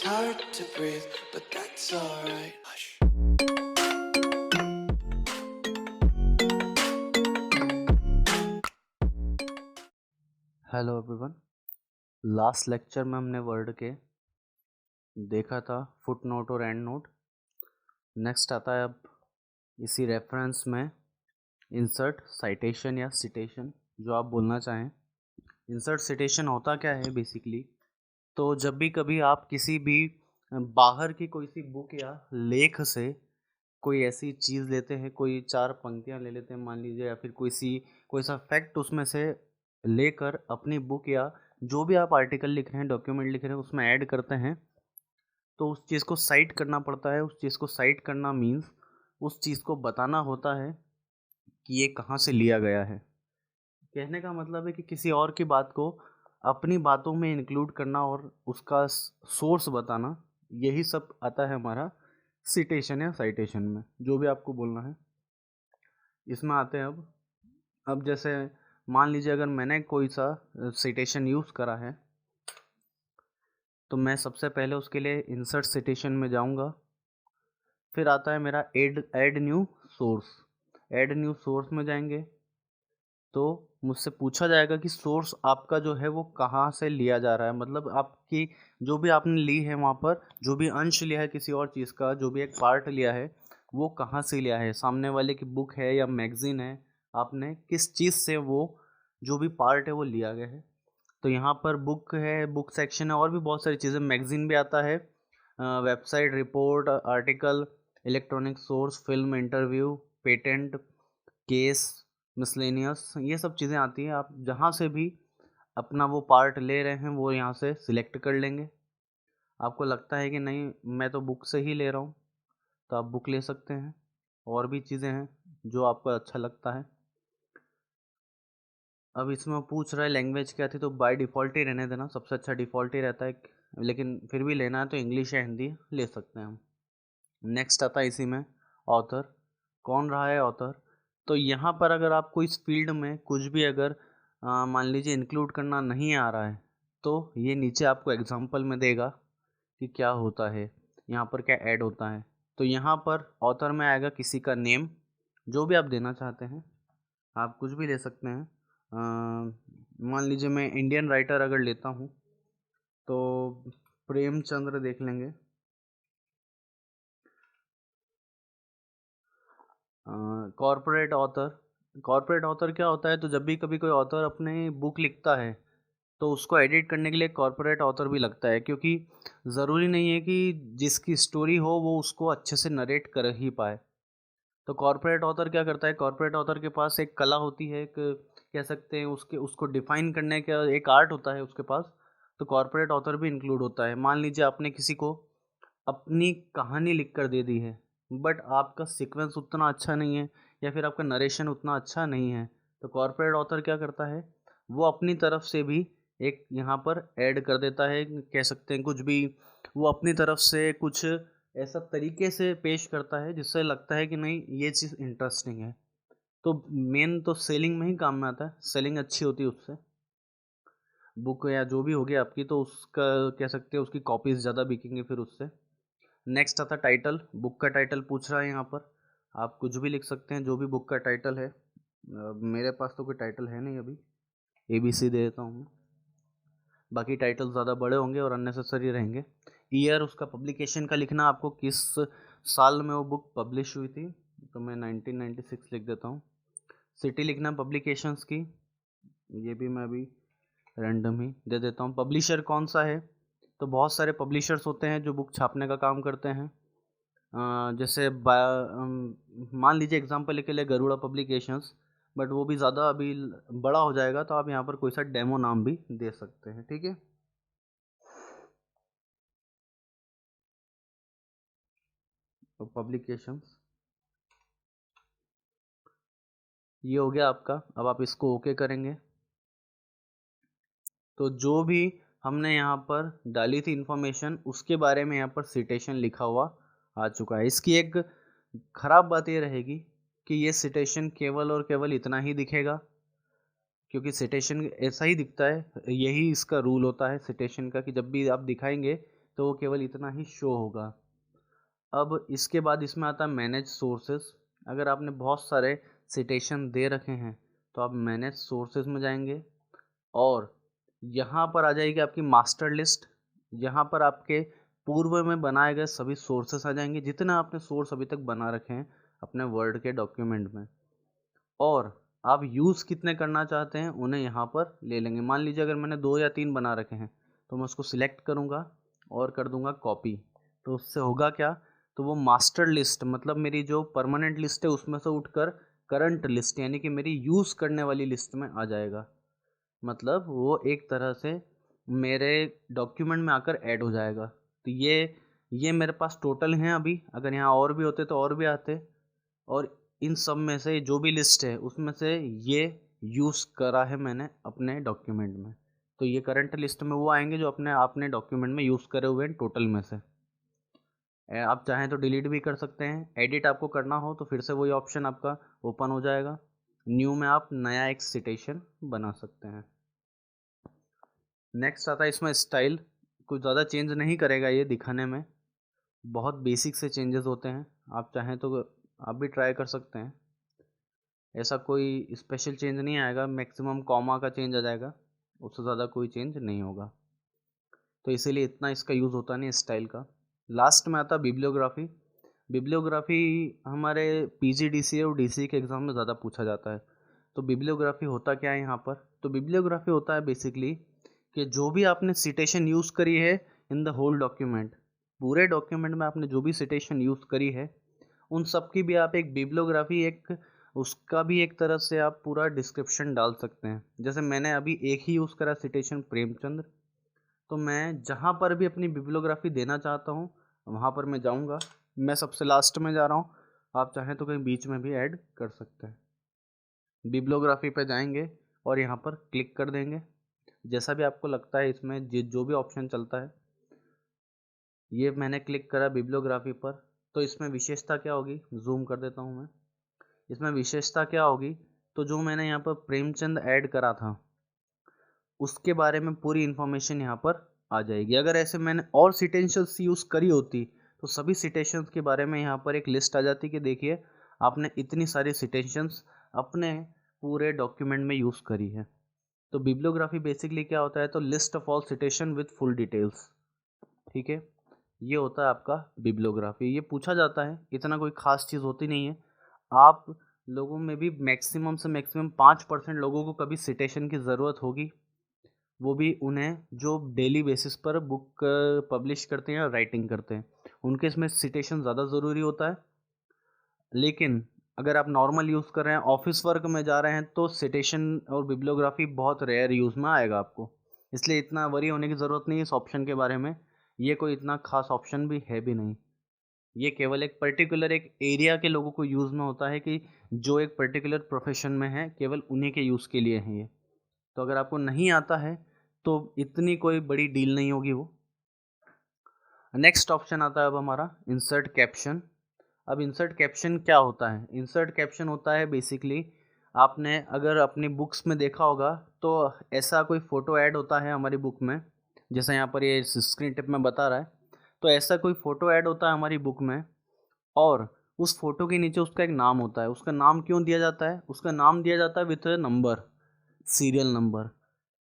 It's hard to breathe, but that's alright. Hush. Hello everyone. Last lecture में हमने word के देखा था फुट नोट और एंड नोट। नेक्स्ट आता है अब इसी रेफरेंस में इंसर्ट साइटेशन या सिटेशन, जो आप बोलना चाहें। इंसर्ट सिटेशन होता क्या है बेसिकली, तो जब भी कभी आप किसी भी बाहर की कोई सी बुक या लेख से कोई ऐसी चीज़ लेते हैं, कोई 4 पंक्तियाँ ले लेते हैं मान लीजिए, या फिर कोई सा फैक्ट उसमें से लेकर अपनी बुक या जो भी आप आर्टिकल लिख रहे हैं, डॉक्यूमेंट लिख रहे हैं, उसमें ऐड करते हैं, तो उस चीज़ को साइट करना पड़ता है। उस चीज़ को साइट करना मीन्स उस चीज़ को बताना होता है कि ये कहाँ से लिया गया है। कहने का मतलब है कि किसी और की बात को अपनी बातों में इंक्लूड करना और उसका सोर्स बताना, यही सब आता है हमारा सिटेशन या साइटेशन में, जो भी आपको बोलना है। इसमें आते हैं अब जैसे मान लीजिए अगर मैंने कोई सा सिटेशन यूज़ करा है, तो मैं सबसे पहले उसके लिए इंसर्ट सिटेशन में जाऊंगा। फिर आता है मेरा add new source. Add new source में जाएंगे तो मुझसे पूछा जाएगा कि सोर्स आपका जो है वो कहाँ से लिया जा रहा है, मतलब आपकी जो भी आपने ली है वहाँ पर जो भी अंश लिया है किसी और चीज़ का, जो भी एक पार्ट लिया है वो कहाँ से लिया है, सामने वाले की बुक है या मैगजीन है, आपने किस चीज़ से वो जो भी पार्ट है वो लिया गया है। तो यहाँ पर बुक है, बुक सेक्शन है, और भी बहुत सारी चीज़ें, मैगजीन भी आता है, website, report, article, electronic source, film, interview, patent, case, miscellaneous, ये सब चीज़ें आती हैं। आप जहाँ से भी अपना वो पार्ट ले रहे हैं वो यहाँ से सिलेक्ट कर लेंगे। आपको लगता है कि नहीं मैं तो बुक से ही ले रहा हूँ, तो आप बुक ले सकते हैं। और भी चीज़ें हैं जो आपको अच्छा लगता है। अब इसमें पूछ रहा है लैंग्वेज क्या थी, तो बाय डिफ़ॉल्ट ही रहने देना, सबसे अच्छा डिफ़ॉल्ट ही रहता है, लेकिन फिर भी लेना है तो इंग्लिश या हिंदी ले सकते हैं हम। नेक्स्ट आता है इसी में ऑथर, कौन रहा है ऑथर। तो यहाँ पर अगर आपको इस फील्ड में कुछ भी अगर मान लीजिए इंक्लूड करना नहीं आ रहा है, तो ये नीचे आपको एग्जांपल में देगा कि क्या होता है, यहाँ पर क्या ऐड होता है। तो यहाँ पर ऑथर में आएगा किसी का नेम, जो भी आप देना चाहते हैं आप कुछ भी ले सकते हैं। मान लीजिए मैं इंडियन राइटर अगर लेता हूँ तो प्रेमचंद्र देख लेंगे। कॉर्पोरेट ऑथर, कॉर्पोरेट ऑथर क्या होता है, तो जब भी कभी कोई ऑथर अपने बुक लिखता है तो उसको एडिट करने के लिए कॉर्पोरेट ऑथर भी लगता है, क्योंकि ज़रूरी नहीं है कि जिसकी स्टोरी हो वो उसको अच्छे से नरेट कर ही पाए। तो कॉर्पोरेट ऑथर क्या करता है, कॉर्पोरेट ऑथर के पास एक कला होती है, एक कह सकते हैं उसके उसको डिफाइन करने का एक आर्ट होता है उसके पास। तो कॉर्पोरेट ऑथर भी इंक्लूड होता है। मान लीजिए आपने किसी को अपनी कहानी लिख कर दे दी है, बट आपका सीक्वेंस उतना अच्छा नहीं है या फिर आपका नरेशन उतना अच्छा नहीं है, तो कॉर्पोरेट ऑथर क्या करता है, वो अपनी तरफ से भी एक यहाँ पर ऐड कर देता है, कह सकते हैं कुछ भी, वो अपनी तरफ से कुछ ऐसा तरीके से पेश करता है जिससे लगता है कि नहीं ये चीज़ इंटरेस्टिंग है। तो मेन तो सेलिंग में ही काम में आता है, सेलिंग अच्छी होती है उससे, बुक या जो भी होगी आपकी, तो उसका कह सकते हैं उसकी कॉपीज़ ज़्यादा बिकेंगे फिर उससे। नेक्स्ट आता टाइटल, बुक का टाइटल पूछ रहा है यहाँ पर, आप कुछ भी लिख सकते हैं जो भी बुक का टाइटल है। मेरे पास तो कोई टाइटल है नहीं अभी, ABC दे देता हूँ मैं, बाकी टाइटल ज़्यादा बड़े होंगे और अननेसेसरी रहेंगे। ईयर उसका पब्लिकेशन का लिखना, आपको किस साल में वो बुक पब्लिश हुई थी, तो मैं 1996 लिख देता हूँ। सिटी लिखना पब्लिकेशंस की, ये भी मैं अभी रैंडम ही दे देता हूँ। पब्लिशर कौन सा है, तो बहुत सारे पब्लिशर्स होते हैं जो बुक छापने का काम करते हैं। जैसे मान लीजिए एग्जांपल के लिए गरुड़ा पब्लिकेशंस, बट वो भी ज़्यादा अभी बड़ा हो जाएगा, तो आप यहाँ पर कोई सा डेमो नाम भी दे सकते हैं, ठीक है। तो पब्लिकेशंस ये हो गया आपका। अब आप इसको ओके करेंगे तो जो भी हमने यहाँ पर डाली थी इन्फॉर्मेशन उसके बारे में यहाँ पर सिटेशन लिखा हुआ आ चुका है। इसकी एक ख़राब बात ये रहेगी कि ये सिटेशन केवल और केवल इतना ही दिखेगा, क्योंकि सिटेशन ऐसा ही दिखता है, यही इसका रूल होता है सिटेशन का, कि जब भी आप दिखाएंगे तो वो केवल इतना ही शो होगा। अब इसके बाद इसमें आता है मैनेज सोर्सेज। अगर आपने बहुत सारे सिटेशन दे रखे हैं तो आप मैनेज सोर्सेज में जाएंगे और यहाँ पर आ जाएगी आपकी मास्टर लिस्ट। यहाँ पर आपके पूर्व में बनाए गए सभी सोर्सेस आ जाएंगे, जितना आपने सोर्स अभी तक बना रखे हैं अपने वर्ड के डॉक्यूमेंट में, और आप यूज़ कितने करना चाहते हैं उन्हें यहाँ पर ले लेंगे। मान लीजिए अगर मैंने 2 या 3 बना रखे हैं तो मैं उसको सिलेक्ट करूँगा और कर दूँगा कॉपी। तो उससे होगा क्या, तो वो मास्टर लिस्ट मतलब मेरी जो परमानेंट लिस्ट है उसमें से उठकर करंट लिस्ट यानी कि मेरी यूज़ करने वाली लिस्ट में आ जाएगा। मतलब वो एक तरह से मेरे डॉक्यूमेंट में आकर ऐड हो जाएगा। तो ये मेरे पास टोटल हैं अभी, अगर यहाँ और भी होते तो और भी आते, और इन सब में से जो भी लिस्ट है उसमें से ये यूज़ करा है मैंने अपने डॉक्यूमेंट में। तो ये करंट लिस्ट में वो आएंगे जो आपने डॉक्यूमेंट में यूज़ करे हुए हैं टोटल में से। आप चाहें तो डिलीट भी कर सकते हैं। एडिट आपको करना हो तो फिर से वही ऑप्शन आपका ओपन हो जाएगा। न्यू में आप नया एक सिटेशन बना सकते हैं। नेक्स्ट आता है इसमें स्टाइल। कुछ ज़्यादा चेंज नहीं करेगा ये दिखाने में, बहुत बेसिक से चेंजेस होते हैं। आप चाहें तो आप भी ट्राई कर सकते हैं। ऐसा कोई स्पेशल चेंज नहीं आएगा, मैक्सिमम कॉमा का चेंज आ जाएगा, उससे ज़्यादा कोई चेंज नहीं होगा। तो इसीलिए इतना इसका यूज़ होता नहीं स्टाइल का। लास्ट में आता बिब्लियोग्राफी। बिब्लियोग्राफी हमारे पीजीडीसीए और डीसी के एग्ज़ाम में ज़्यादा पूछा जाता है। तो बिब्लियोग्राफी होता क्या है यहाँ पर, तो बिब्लियोग्राफी होता है बेसिकली कि जो भी आपने सिटेशन यूज़ करी है इन द होल डॉक्यूमेंट, पूरे डॉक्यूमेंट में आपने जो भी सिटेशन यूज़ करी है उन सब की भी आप एक बिब्लियोग्राफी, एक उसका भी एक तरह से आप पूरा डिस्क्रिप्शन डाल सकते हैं। जैसे मैंने अभी एक ही यूज़ करा सिटेशन प्रेमचंद, तो मैं जहाँ पर भी अपनी बिब्लियोग्राफी देना चाहता हूँ वहाँ पर मैं जाऊँगा। मैं सबसे लास्ट में जा रहा हूँ, आप चाहें तो कहीं बीच में भी ऐड कर सकते हैं। बिब्लियोग्राफी पे जाएंगे और यहाँ पर क्लिक कर देंगे। जैसा भी आपको लगता है इसमें जो भी ऑप्शन चलता है, ये मैंने क्लिक करा बिब्लियोग्राफी पर। तो इसमें विशेषता क्या होगी, जूम कर देता हूँ मैं। इसमें विशेषता क्या होगी, तो जो मैंने यहाँ पर प्रेमचंद ऐड करा था उसके बारे में पूरी इन्फॉर्मेशन यहाँ पर आ जाएगी। अगर ऐसे मैंने और सिटेशंस यूज़ करी होती तो सभी सिटेशंस के बारे में यहाँ पर एक लिस्ट आ जाती कि देखिए आपने इतनी सारी सिटेशंस अपने पूरे डॉक्यूमेंट में यूज़ करी है। तो बिब्लियोग्राफी बेसिकली क्या होता है, तो list of all citation with full details. ठीक है, ये होता है आपका बिब्लियोग्राफी। ये पूछा जाता है, इतना कोई खास चीज़ होती नहीं है। आप लोगों में भी मैक्सिमम से मैक्सिमम 5% लोगों को कभी सिटेशन की ज़रूरत होगी, वो भी उन्हें जो डेली बेसिस पर बुक पब्लिश करते हैं और राइटिंग करते हैं, उनके इसमें सिटेशन ज़्यादा ज़रूरी होता है। लेकिन अगर आप नॉर्मल यूज़ कर रहे हैं, ऑफिस वर्क में जा रहे हैं, तो सिटेशन और बिब्लियोग्राफी बहुत रेयर यूज़ में आएगा आपको। इसलिए इतना वरी होने की ज़रूरत नहीं है इस ऑप्शन के बारे में। ये कोई इतना खास ऑप्शन भी है भी नहीं। ये केवल एक पर्टिकुलर एक एरिया के लोगों को यूज़ में होता है कि जो एक पर्टिकुलर प्रोफेशन में है, केवल उन्हीं के यूज़ के लिए है ये। तो अगर आपको नहीं आता है तो इतनी कोई बड़ी डील नहीं होगी वो। नेक्स्ट ऑप्शन आता है अब हमारा इंसर्ट कैप्शन। अब इंसर्ट कैप्शन क्या होता है, इंसर्ट कैप्शन होता है बेसिकली, आपने अगर अपनी बुक्स में देखा होगा तो ऐसा कोई फ़ोटो ऐड होता है हमारी बुक में, जैसा यहाँ पर ये स्क्रीन टिप में बता रहा है। तो ऐसा कोई फ़ोटो ऐड होता है हमारी बुक में और उस फोटो के नीचे उसका एक नाम होता है। उसका नाम क्यों दिया जाता है, उसका नाम दिया जाता है विथ नंबर, सीरियल नंबर,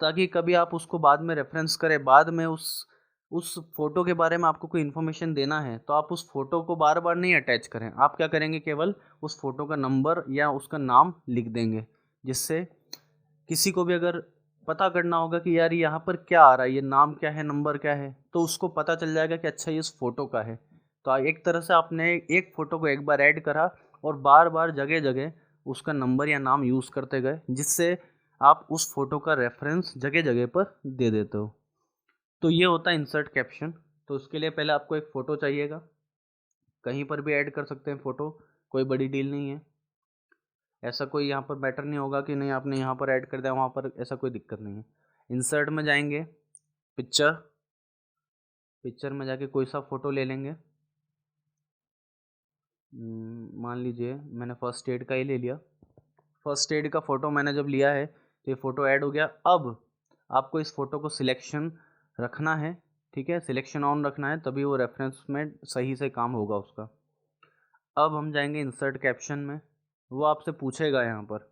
ताकि कभी आप उसको बाद में रेफरेंस करें, बाद में उस फोटो के बारे में आपको कोई इन्फॉर्मेशन देना है तो आप उस फोटो को बार बार नहीं अटैच करें, आप क्या करेंगे, केवल उस फोटो का नंबर या उसका नाम लिख देंगे, जिससे किसी को भी अगर पता करना होगा कि यार यहाँ पर क्या आ रहा है, ये नाम क्या है, नंबर क्या है, तो उसको पता चल जाएगा कि अच्छा ये इस फोटो का है। तो एक तरह से आपने एक फ़ोटो को एक बार ऐड करा और बार बार जगह जगह उसका नंबर या नाम यूज़ करते गए, जिससे आप उस फोटो का रेफरेंस जगह जगह पर दे देते हो। तो ये होता है इंसर्ट कैप्शन। तो उसके लिए पहले आपको एक फ़ोटो चाहिएगा, कहीं पर भी ऐड कर सकते हैं फ़ोटो, कोई बड़ी डील नहीं है। ऐसा कोई यहाँ पर मैटर नहीं होगा कि नहीं आपने यहाँ पर ऐड कर दिया वहाँ पर, ऐसा कोई दिक्कत नहीं है। इंसर्ट में जाएंगे, पिक्चर, पिक्चर में जाके कोई सा फ़ोटो ले लेंगे। मान लीजिए मैंने फर्स्ट एड का ही ले लिया। फर्स्ट एड का फ़ोटो मैंने जब लिया है तो ये फ़ोटो ऐड हो गया। अब आपको इस फ़ोटो को सिलेक्शन रखना है ठीक है, सिलेक्शन ऑन रखना है, तभी वो रेफरेंस में सही से काम होगा उसका। अब हम जाएंगे इंसर्ट कैप्शन में। वो आपसे पूछेगा यहाँ पर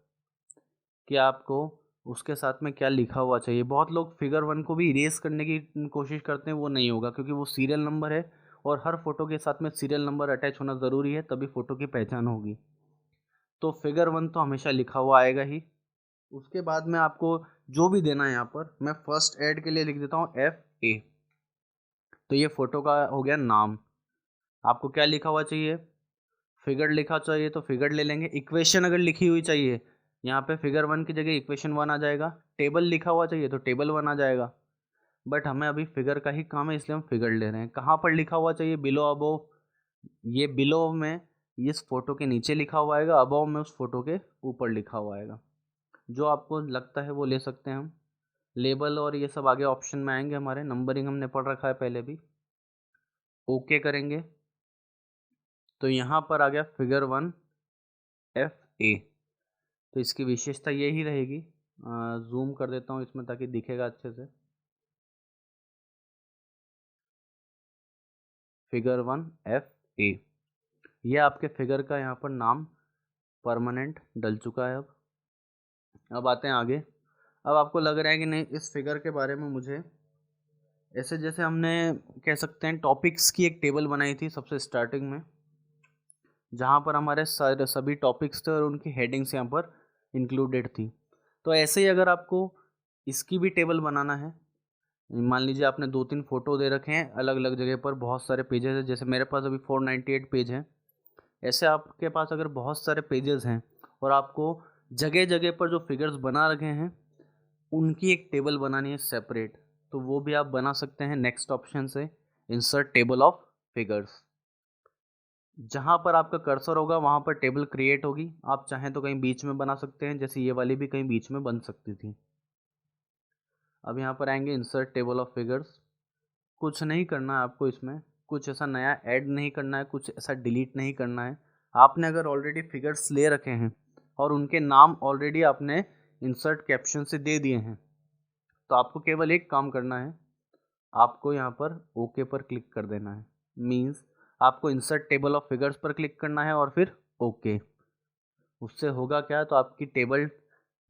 कि आपको उसके साथ में क्या लिखा हुआ चाहिए। बहुत लोग फिगर 1 को भी इरेज करने की कोशिश करते हैं, वो नहीं होगा क्योंकि वो सीरियल नंबर है और हर फोटो के साथ में सीरियल नंबर अटैच होना ज़रूरी है, तभी फ़ोटो की पहचान होगी। तो फिगर 1 तो हमेशा लिखा हुआ आएगा ही। उसके बाद में आपको जो भी देना है, यहाँ पर मैं फर्स्ट ऐड के लिए लिख देता हूँ FA। तो ये फ़ोटो का हो गया नाम। आपको क्या लिखा हुआ चाहिए, फिगर लिखा चाहिए तो फिगर ले लेंगे। इक्वेशन अगर लिखी हुई चाहिए, यहाँ पे फिगर 1 की जगह इक्वेशन 1 आ जाएगा। टेबल लिखा हुआ चाहिए तो टेबल 1 आ जाएगा। बट हमें अभी फिगर का ही काम है, इसलिए हम फिगर ले रहे हैं। कहाँ पर लिखा हुआ चाहिए, बिलो अबोव। ये बिलो में इस फोटो के नीचे लिखा हुआ आएगा, अबोव में उस फोटो के ऊपर लिखा हुआ आएगा। जो आपको लगता है वो ले सकते हैं हम। लेबल और ये सब आगे ऑप्शन में आएंगे हमारे। नंबरिंग हमने पढ़ रखा है पहले भी। ओके करेंगे तो यहाँ पर आ गया फिगर 1 FA। तो इसकी विशेषता यही रहेगी। जूम कर देता हूँ इसमें ताकि दिखेगा अच्छे से। फिगर 1 FA, ये आपके फिगर का यहाँ पर नाम परमानेंट डल चुका है। अब आते हैं आगे। अब आपको लग रहा है कि नहीं, इस फिगर के बारे में मुझे ऐसे जैसे हमने कह सकते हैं टॉपिक्स की एक टेबल बनाई थी सबसे स्टार्टिंग में, जहाँ पर हमारे सारे सभी टॉपिक्स थे और उनकी हेडिंग्स यहाँ पर इंक्लूडेड थी। तो ऐसे ही अगर आपको इसकी भी टेबल बनाना है, मान लीजिए आपने 2-3 फ़ोटो दे रखे हैं अलग अलग जगह पर, बहुत सारे पेजेस हैं, जैसे मेरे पास अभी 498 पेज हैं। ऐसे आपके पास अगर बहुत सारे पेजेस हैं और आपको जगह जगह पर जो फिगर्स बना रखे हैं उनकी एक टेबल बनानी है सेपरेट, तो वो भी आप बना सकते हैं नेक्स्ट ऑप्शन से, इंसर्ट टेबल ऑफ फिगर्स। जहाँ पर आपका कर्सर होगा वहाँ पर टेबल क्रिएट होगी। आप चाहें तो कहीं बीच में बना सकते हैं, जैसे ये वाली भी कहीं बीच में बन सकती थी। अब यहाँ पर आएंगे इंसर्ट टेबल ऑफ फिगर्स। कुछ नहीं करना है आपको इसमें, कुछ ऐसा नया ऐड नहीं करना है, कुछ ऐसा डिलीट नहीं करना है। आपने अगर ऑलरेडी फिगर्स ले रखे हैं और उनके नाम ऑलरेडी आपने इंसर्ट कैप्शन से दे दिए हैं, तो आपको केवल एक काम करना है, आपको यहाँ पर ओके पर क्लिक कर देना है। मीन्स आपको इंसर्ट टेबल ऑफ फिगर्स पर क्लिक करना है और फिर ओके। उससे होगा क्या, तो आपकी टेबल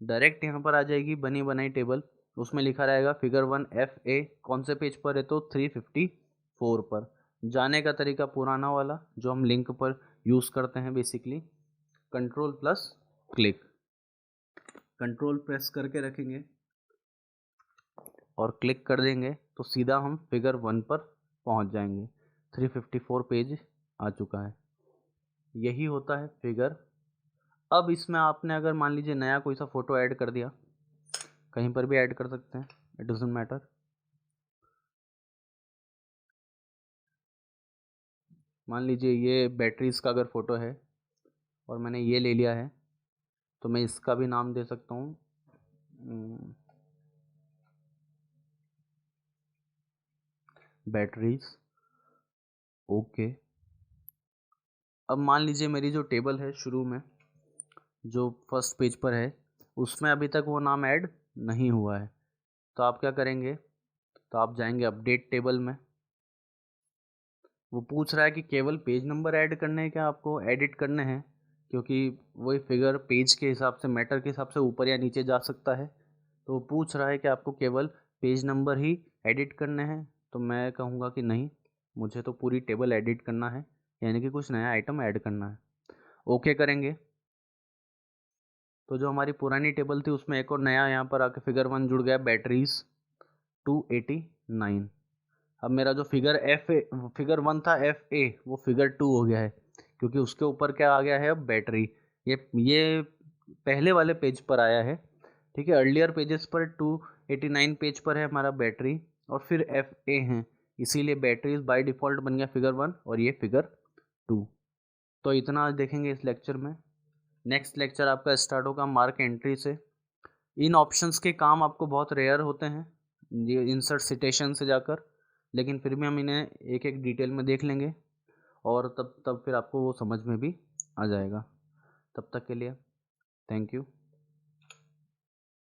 डायरेक्ट यहाँ पर आ जाएगी, बनी बनाई टेबल। उसमें लिखा रहेगा फिगर 1 FA। कौन से पेज पर है, तो 354 पर। जाने का तरीका पुराना वाला जो हम लिंक पर यूज़ करते हैं basically, control plus click. Control press करके रखेंगे और क्लिक कर देंगे तो सीधा हम फिगर 1 पर पहुंच जाएंगे। 354 पेज आ चुका है। यही होता है फिगर। अब इसमें आपने अगर मान लीजिए नया कोई सा फ़ोटो ऐड कर दिया, कहीं पर भी ऐड कर सकते हैं, इट डजंट मैटर। मान लीजिए ये बैटरीज का अगर फ़ोटो है और मैंने ये ले लिया है, तो मैं इसका भी नाम दे सकता हूँ बैटरीज। ओके। अब मान लीजिए मेरी जो टेबल है शुरू में जो फर्स्ट पेज पर है, उसमें अभी तक वो नाम ऐड नहीं हुआ है। तो आप क्या करेंगे, तो आप जाएंगे अपडेट टेबल में। वो पूछ रहा है कि केवल पेज नंबर ऐड करने हैं क्या, आपको एडिट करने हैं, क्योंकि वही फिगर पेज के हिसाब से, मैटर के हिसाब से ऊपर या नीचे जा सकता है। तो वो पूछ रहा है कि आपको केवल पेज नंबर ही एडिट करने हैं। तो मैं कहूँगा कि नहीं, मुझे तो पूरी टेबल एडिट करना है, यानी कि कुछ नया आइटम ऐड करना है। ओके करेंगे तो जो हमारी पुरानी टेबल थी उसमें एक और नया यहाँ पर आके फिगर 1 जुड़ गया, बैटरीज 289। अब मेरा जो फिगर 1 था FA, वो फिगर 2 हो गया है, क्योंकि उसके ऊपर क्या आ गया है, अब बैटरी। ये पहले वाले पेज पर आया है, ठीक है। अर्लियर पेजेस पर 289 पेज पर है हमारा बैटरी, और फिर FA है, इसीलिए बैटरीज बाय डिफ़ॉल्ट बन गया फिगर 1 और ये फिगर 2। तो इतना आज देखेंगे इस लेक्चर में। नेक्स्ट लेक्चर आपका स्टार्ट होगा मार्क एंट्री से। इन ऑप्शंस के काम आपको बहुत रेयर होते हैं, ये इंसर्ट सिटेशन से जाकर, लेकिन फिर भी हम इन्हें एक एक डिटेल में देख लेंगे और तब फिर आपको वो समझ में भी आ जाएगा। तब तक के लिए थैंक यू।